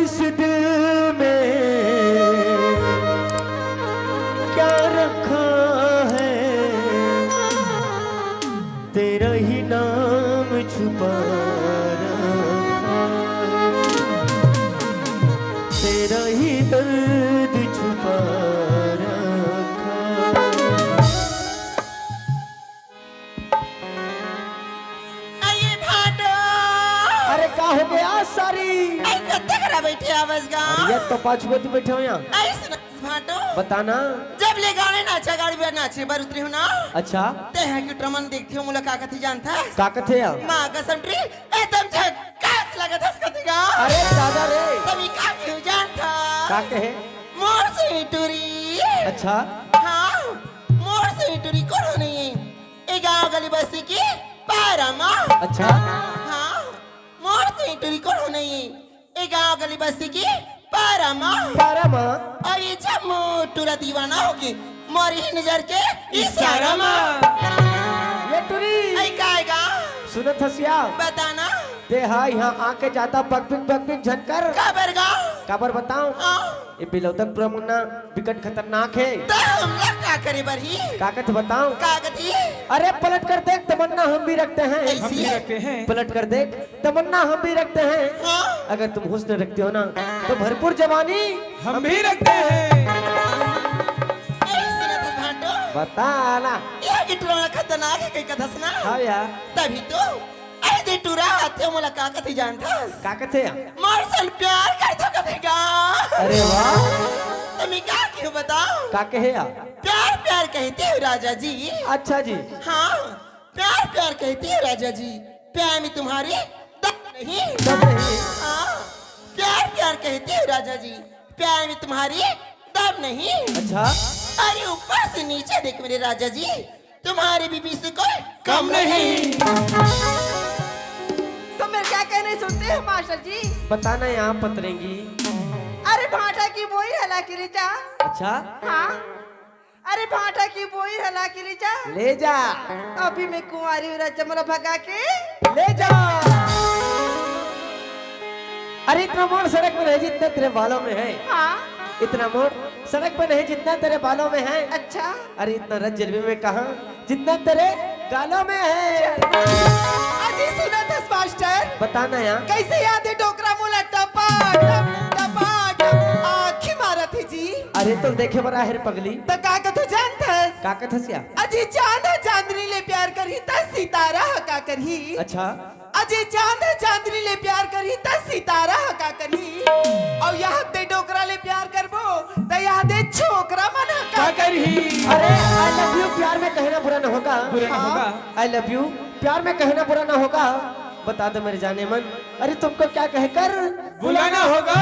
इस दिल में क्या रखा है, तेरा ही नाम छुपा रखा है, तेरा ही दर्द छुपा रखा है। आइए भाटो। अरे का हो गया सारी? आई कत्ते करा बैठे आवाज गा? ये तो पांच बजे बैठे हो यहाँ। आई सुन भाटो। बताना। जब ले गाने नाचा गाड़ी पे नाचे बार उतरी हो ना। अच्छा ते है कि ट्रमन देखती हो मुला काकथी जानता है? का कथे या? माँ कसम ट्री एकदम झक्कास लगा था इसका गा। अरे दादा रे तभी का क्यों जानता? का कहे? मोर से टूरी। अच्छा हाँ मोर से टूरी कौन नहीं है? एक गाँव गली बस्ती की पारमा। अच्छा हाँ मोर से टूरी कौन नहीं है? एक गाँव गली बस्ती की पारमा। पारमा और ये जम्मू टूरा दीवाना होगी मोरी नजर के इशारा में। ये टुरी आई काएगा सुनत हसिया बताना। ते हाँ यहाँ आके जाता बक झनकर काबर गाँव काबर बताऊं? ये बिलौदक मुन्ना विकट खतरनाक है। तो हम लोग क्या करे बरही? काकत बताऊं? कागती अरे पलट कर देख तमन्ना हम भी रखते हैं। हम भी रखते हैं। पलट कर देख तमन्ना हम भी रखते हैं। हाँ? अगर तुम हुस्न रखते हो ना तो भरपूर जवानी हम भी रखते हैं। ऐ सुना तो भाटो बताना। यह कि टूरा खतरनाक है कई कथा सुना। हाँ यार तभी तो ऐ दे टूरा आते हो मुला काकती जानता। काकत है? मोर सल प्यार करता कथेगा। अरे वाह तुम्हें क्या क्यों बताओ? का कहे या? प्यार प्यार कहते हो राजा जी। अच्छा जी हाँ प्यार प्यार कहती है राजा जी। प्यार में तुम्हारी दम नहीं। सब नहीं। हाँ प्यार प्यार कहती है राजा जी। प्यार में तुम्हारी दम नहीं। अच्छा अरे ऊपर से नीचे देख मेरे राजा जी, तुम्हारे बीबी से कोई कम नहीं। तो मेरे क्या कहने सुनते हो मास्टर जी? बताना यहाँ पतरेंगी। अरे भाटा की बोई हला की रिचा। अच्छा हाँ अरे भाटा की बोई हला की रिचा। ले जा अभी मैं कुंवारी हूँ राजा मोला भगा के। ले जा। अरे इतना मोड़ सड़क में नहीं जितना तेरे बालों में है। हाँ इतना मोड़ सड़क पे नहीं जितना तेरे बालों में है। अच्छा अरे इतना रज जलवे में कहा जितना तेरे गालों में है। अजी सुना था मास्टर। बताना यहाँ। कैसे याद है डोकरा मोला टपा टप टपा टप आँखी मारा थी जी। अरे तो देखे बरा हेर पगली तो काका तो जानता है? काकत हसिया। अजी चांद चांदनी ले प्यार करी ता सितारा हका करही। अच्छा अजी चांद चांदनी ले प्यार करी ता सितारा हका करही। और यहाँ दे डोकरा ले प्यार करबो तो यहाँ दे छोकरा मन हका क्या करही? अरे आई लव यू प्यार में कहना बुरा ना होगा। बुरा नहीं होगा। आई लव यू प्यार में कहना बुरा ना होगा। बता दो मेरे जाने मन। अरे तुमको क्या कहकर बुलाना होगा।